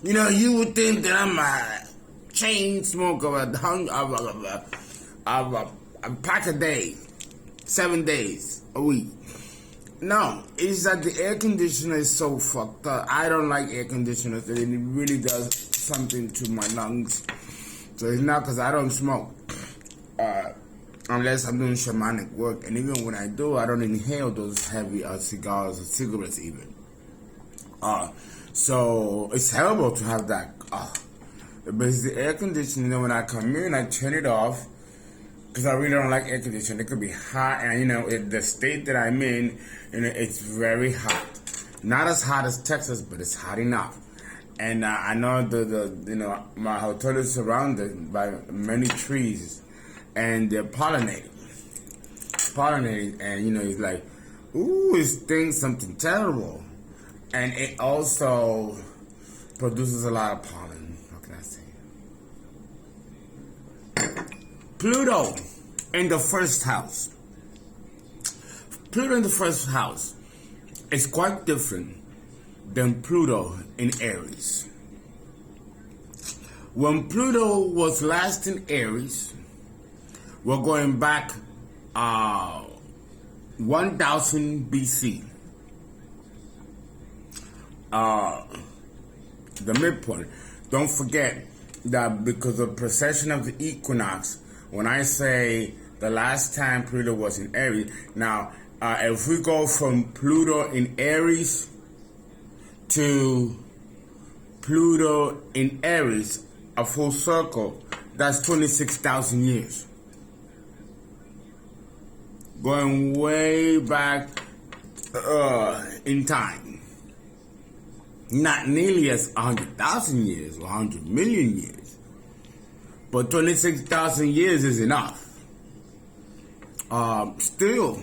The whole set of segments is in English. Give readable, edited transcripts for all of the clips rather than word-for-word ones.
You know, you would think that I'm a chain smoker of a pack a day, 7 days a week. No, it's that the air conditioner is so fucked up. I don't like air conditioners, and it really does something to my lungs. So it's not because I don't smoke, unless I'm doing shamanic work. And even when I do, I don't inhale those heavy cigars or cigarettes even. So it's terrible to have that. But it's the air conditioner. When I come in, I turn it off because I really don't like air conditioning. It could be hot, and the state that I'm in, it's very hot. Not as hot as Texas, but it's hot enough. And I know my hotel is surrounded by many trees, and they're pollinating, and it's like, ooh, it stinks something terrible. And it also produces a lot of pollen. What can I say? Pluto in the first house. Pluto in the first house is quite different than Pluto in Aries. When Pluto was last in Aries, we're going back 1000 BC. The midpoint. Don't forget that because of precession of the equinox, when I say the last time Pluto was in Aries, now if we go from Pluto in Aries to Pluto in Aries, a full circle, that's 26,000 years. Going way back in time. Not nearly as 100,000 years or 100 million years, but 26,000 years is enough. Still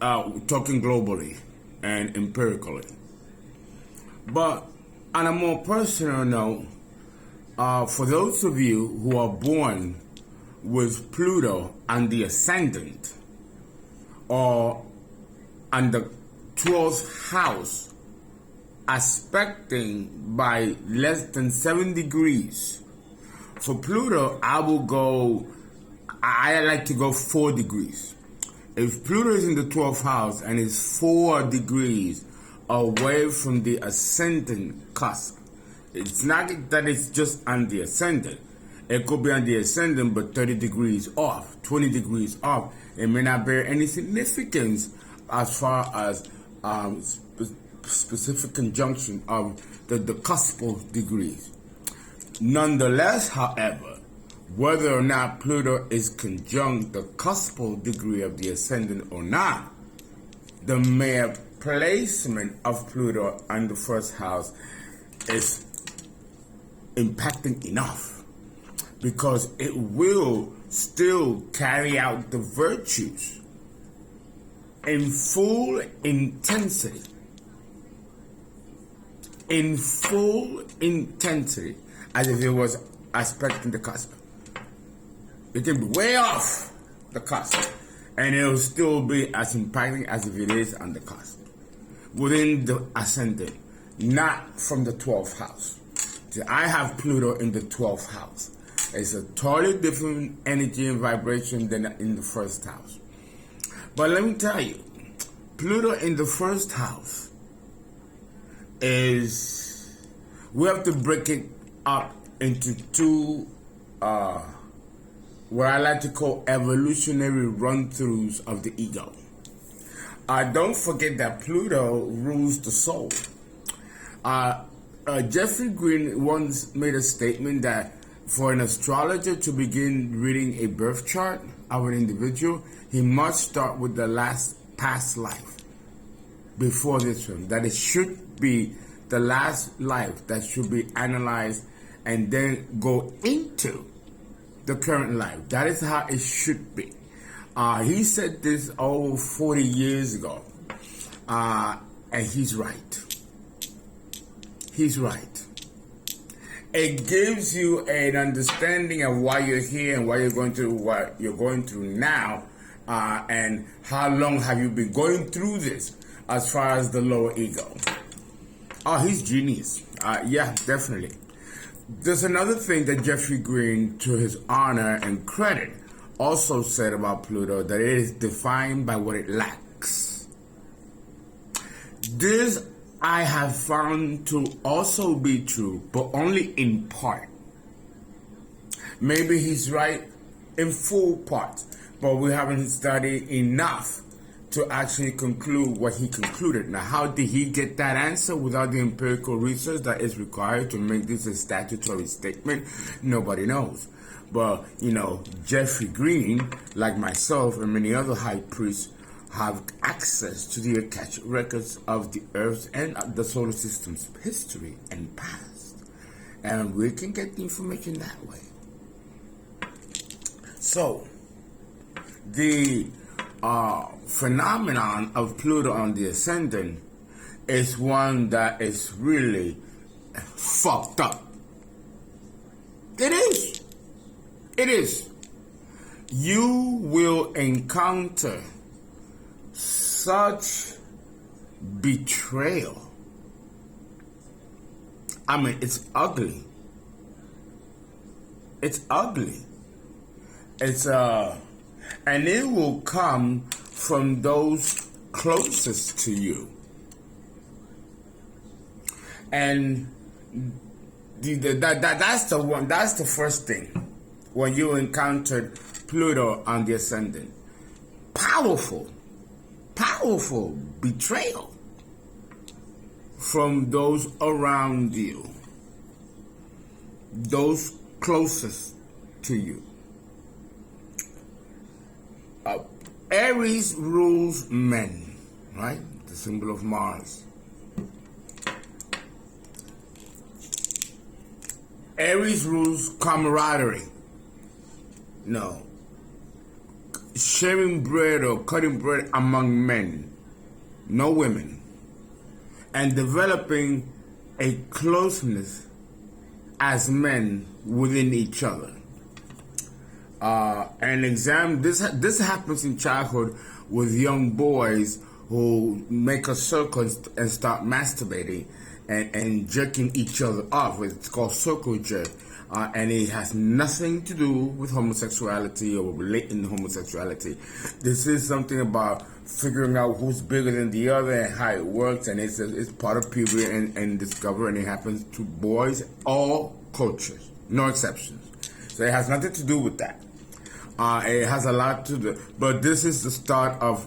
talking globally and empirically. But on a more personal note, for those of you who are born with Pluto on the ascendant or on the 12th house, aspecting by less than 7 degrees. For Pluto, I like to go 4 degrees. If Pluto is in the 12th house and is 4 degrees away from the ascendant cusp, it's not that it's just on the ascendant. It could be on the ascendant, but 30 degrees off, 20 degrees off. It may not bear any significance as far as specific conjunction of the cuspal degrees. Nonetheless, however, whether or not Pluto is conjunct the cuspal degree of the ascendant or not, the mere placement of Pluto on the first house is impacting enough, because it will still carry out the virtues in full intensity. In full intensity, as if it was aspecting the cusp. It can be way off the cusp, and it'll still be as impacting as if it is on the cusp, within the ascendant, not from the 12th house. See, I have Pluto in the 12th house. It's a totally different energy and vibration than in the first house. But let me tell you, Pluto in the first house is, we have to break it up into two, what I like to call evolutionary run-throughs of the ego. Don't forget that Pluto rules the soul. Jeffrey Green once made a statement that for an astrologer to begin reading a birth chart of an individual, he must start with the last past life before this one. That it should be the last life that should be analyzed and then go into the current life. That is how it should be. He said this over 40 years ago, and he's right. He's right. It gives you an understanding of why you're here and why you're going through what you're going through now, and how long have you been going through this as far as the lower ego. Oh, he's genius. Yeah, definitely. There's another thing that Jeffrey Green, to his honor and credit, also said about Pluto, that it is defined by what it lacks. This I have found to also be true, but only in part. Maybe he's right in full part, but we haven't studied enough to actually conclude what he concluded. Now, how did he get that answer without the empirical research that is required to make this a statutory statement? Nobody knows. But, Jeffrey Green, like myself and many other high priests, have access to the Akashic records of the Earth's and the solar system's history and past. And we can get the information that way. So, the phenomenon of Pluto on the ascendant is one that is really fucked up. It is. It is. You will encounter such betrayal. I mean, it's ugly. It's ugly. And it will come from those closest to you. And that's the one. That's the first thing when you encountered Pluto on the ascendant. Powerful betrayal from those around you, those closest to you. Aries rules men, right? The symbol of Mars. Aries rules camaraderie. No. Sharing bread or cutting bread among men, no women. And developing a closeness as men within each other. This happens in childhood with young boys who make a circle and start masturbating and jerking each other off. It's called circle jerk. And it has nothing to do with homosexuality or relating to homosexuality. This is something about figuring out who's bigger than the other and how it works, and it's part of puberty and discovery, and it happens to boys, all cultures, no exceptions. So it has nothing to do with that. It has a lot to do, but this is the start of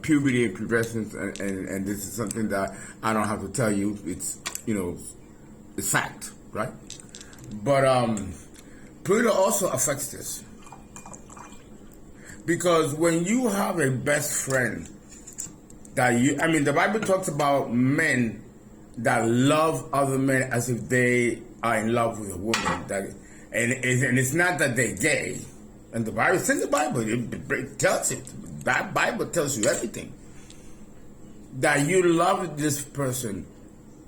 puberty and pubescence, and this is something that I don't have to tell you. It's it's fact, right? But Pluto also affects this, because when you have a best friend the Bible talks about men that love other men as if they are in love with a woman. And it's not that they're gay. And the Bible says it tells it. That Bible tells you everything. That you love this person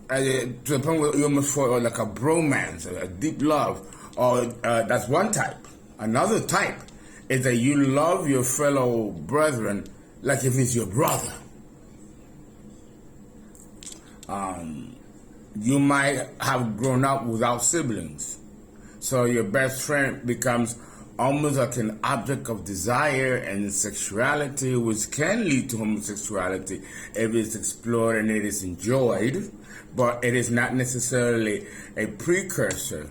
to the point where you almost fall like a bromance, a deep love. Or that's one type. Another type is that you love your fellow brethren like if it's your brother. You might have grown up without siblings. So your best friend becomes almost like an object of desire and sexuality, which can lead to homosexuality if it's explored and it is enjoyed, but it is not necessarily a precursor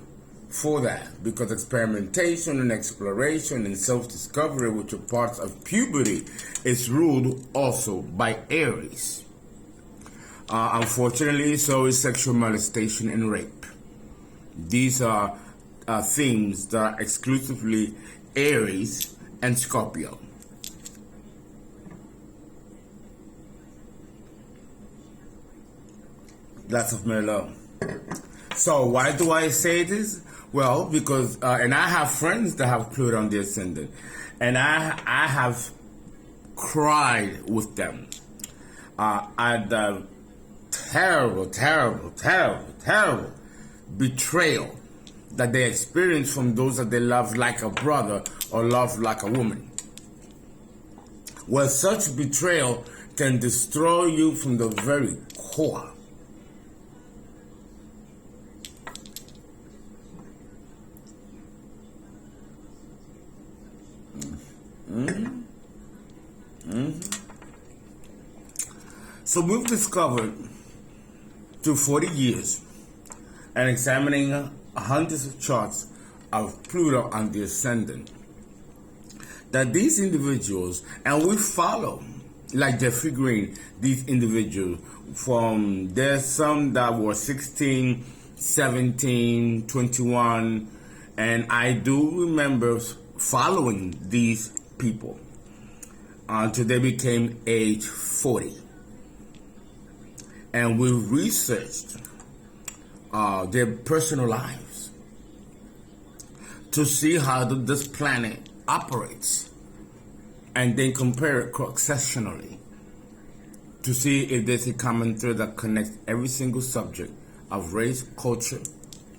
for that, because experimentation and exploration and self-discovery, which are parts of puberty, is ruled also by Aries. Unfortunately, so is sexual molestation and rape. These are themes that are exclusively Aries and Scorpio. Lots of men alone. So why do I say this? Well, because, and I have friends that have Pluto on the ascendant, and I have cried with them at the terrible betrayal that they experience from those that they love like a brother or love like a woman. Well, such betrayal can destroy you from the very core. So we've discovered through 40 years and examining hundreds of charts of Pluto and the ascendant that these individuals, and we follow, like Jeffrey Green, these individuals from, there's some that were 16, 17, 21, and I do remember following these people until they became age 40. And we researched their personal lives to see how this planet operates, and then compare it cross-sectionally to see if there's a common thread that connects every single subject of race, culture,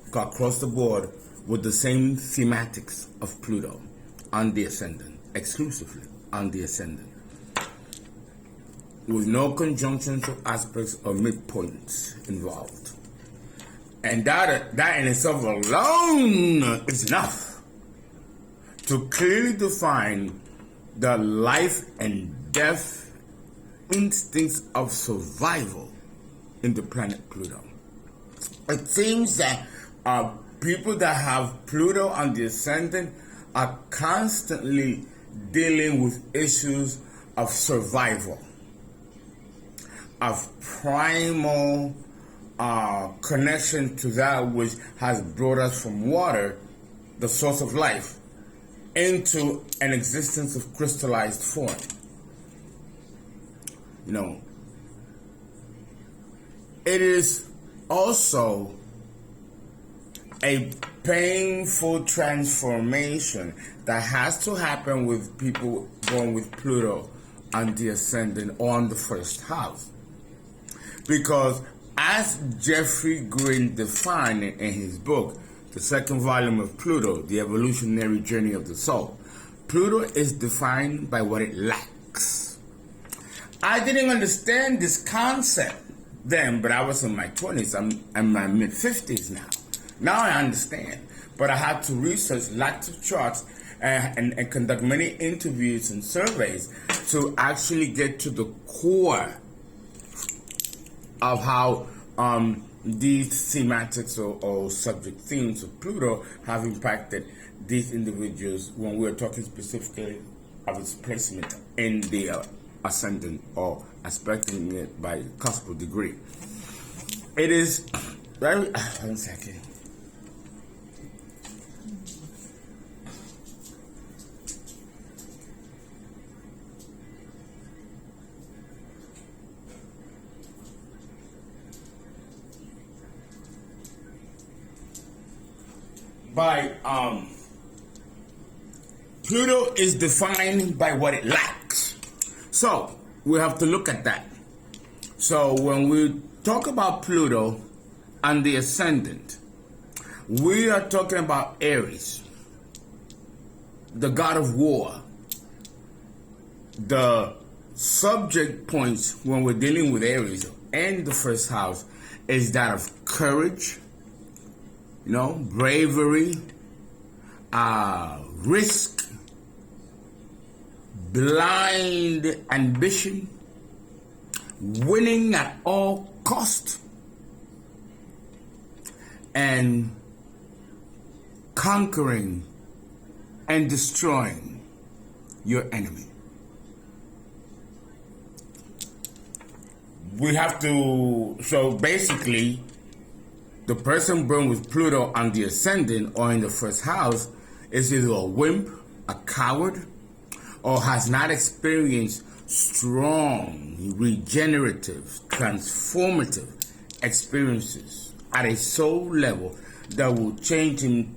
across the board with the same thematics of Pluto on the ascendant, exclusively on the ascendant, with no conjunctions or aspects or midpoints involved. And that in itself alone is enough to clearly define the life and death instincts of survival in the planet Pluto. It seems that people that have Pluto on the ascendant are constantly dealing with issues of survival, of primal connection to that which has brought us from water, the source of life, into an existence of crystallized form. You know, it is also a painful transformation that has to happen with people born with Pluto on the ascendant or on the first house. Because as Jeffrey Green defined it in his book, the second volume of Pluto, The Evolutionary Journey of the Soul, Pluto is defined by what it lacks. I didn't understand this concept then, but I was in my 20s. I'm in my mid-50s now. Now I understand. But I had to research lots of charts and conduct many interviews and surveys to actually get to the core of how these thematics or subject themes of Pluto have impacted these individuals when we're talking specifically of its placement in the ascendant or aspecting it by cuspal degree. It is very... One second. Pluto is defined by what it lacks. So we have to look at that. So when we talk about Pluto and the ascendant, we are talking about Aries, the god of war. The subject points when we're dealing with Aries and the first house is that of courage, bravery, risk, blind ambition, winning at all cost, and conquering and destroying your enemy. We have to, so basically, the person born with Pluto on the ascendant or in the first house is either a wimp, a coward, or has not experienced strong, regenerative, transformative experiences at a soul level that will change him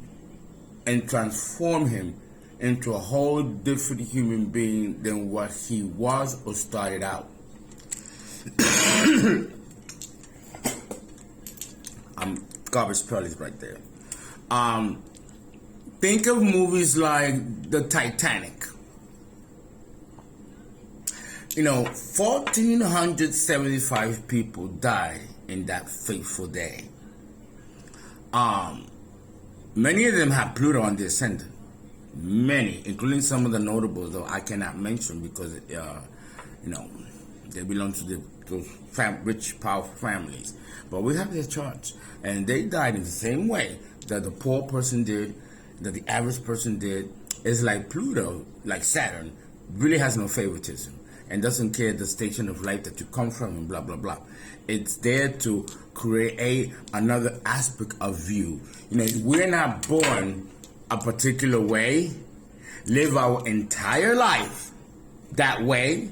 and transform him into a whole different human being than what he was or started out. Garbage Pearl is right there. Think of movies like the Titanic. 1,475 people died in that fateful day. Many of them have Pluto on the ascendant. Many, including some of the notables, though I cannot mention because, they belong to those rich, powerful families. But we have their charts, and they died in the same way that the poor person did, that the average person did. It's like Pluto, like Saturn, really has no favoritism and doesn't care the station of life that you come from and blah, blah, blah. It's there to create another aspect of you. We're not born a particular way, live our entire life that way,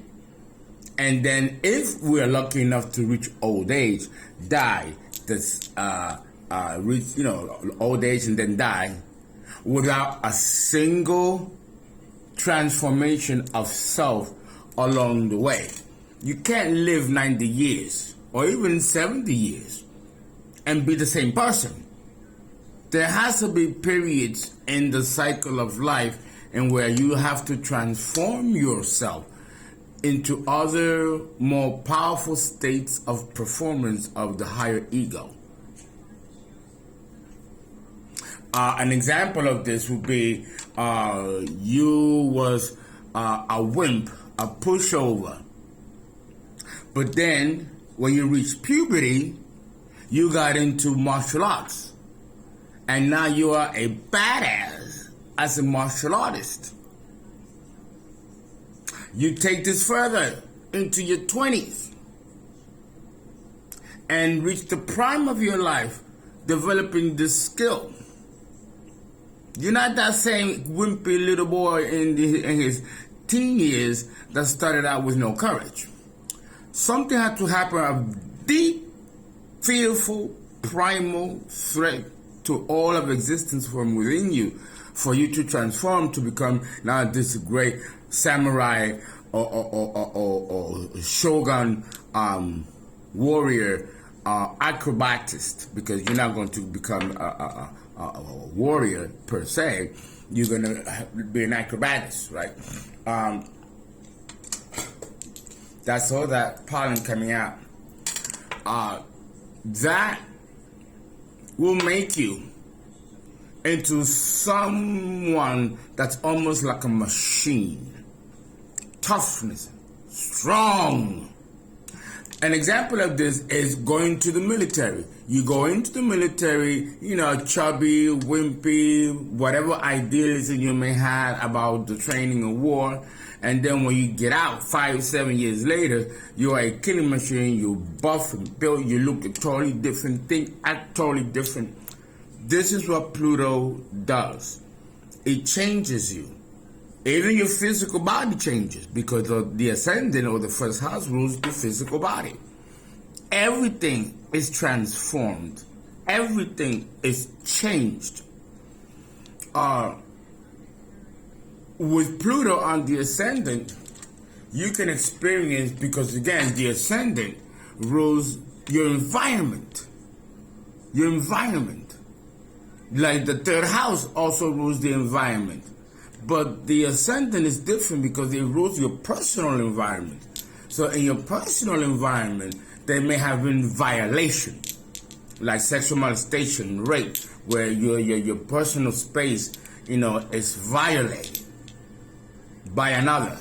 and then if we're lucky enough to reach old age, die, reach old age and then die without a single transformation of self along the way. You can't live 90 years or even 70 years and be the same person. There has to be periods in the cycle of life and where you have to transform yourself into other more powerful states of performance of the higher ego. An example of this would be you was a wimp, a pushover. But then when you reach puberty, you got into martial arts. And now you are a badass as a martial artist. You take this further into your 20s and reach the prime of your life developing this skill. You're not that same wimpy little boy in his teen years that started out with no courage. Something had to happen, a deep, fearful, primal threat to all of existence from within you for you to transform to become now this great samurai or shogun warrior acrobatist, because you're not going to become a warrior per se. You're going to be an acrobatist, right? That's all that pollen coming out. That will make you into someone that's almost like a machine. Toughness, strong. An example of this is going to the military. You go into the military, chubby, wimpy, whatever idealism you may have about the training of war. And then when you get out 5-7 years later, you are a killing machine, you buff and built, you look a totally different thing, act totally different. This is what Pluto does. It changes you. Even your physical body changes because of the ascendant or the first house rules the physical body. Everything is transformed. Everything is changed. With Pluto on the ascendant, you can experience, because again, the ascendant rules your environment. Your environment. Like the third house also rules the environment. But the ascendant is different because it rules your personal environment. So in your personal environment, there may have been violation, like sexual molestation, rape, where your personal space, is violated by another.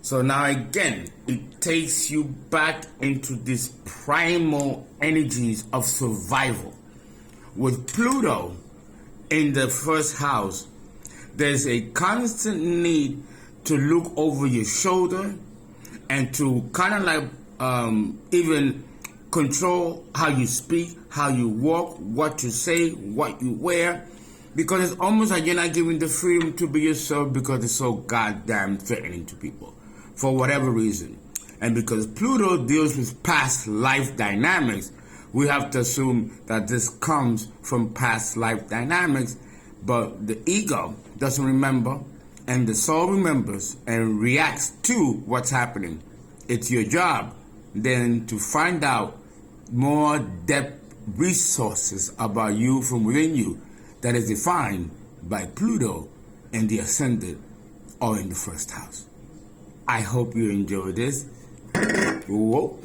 So now again, it takes you back into these primal energies of survival. With Pluto in the first house, there's a constant need to look over your shoulder and to kind of like even control how you speak, how you walk, what you say, what you wear, because it's almost like you're not giving the freedom to be yourself because it's so goddamn threatening to people for whatever reason. And because Pluto deals with past life dynamics, we have to assume that this comes from past life dynamics, but the ego doesn't remember, and the soul remembers and reacts to what's happening. It's your job then to find out more depth resources about you from within you that is defined by Pluto and the ascendant or in the first house. I hope you enjoyed this. Whoa.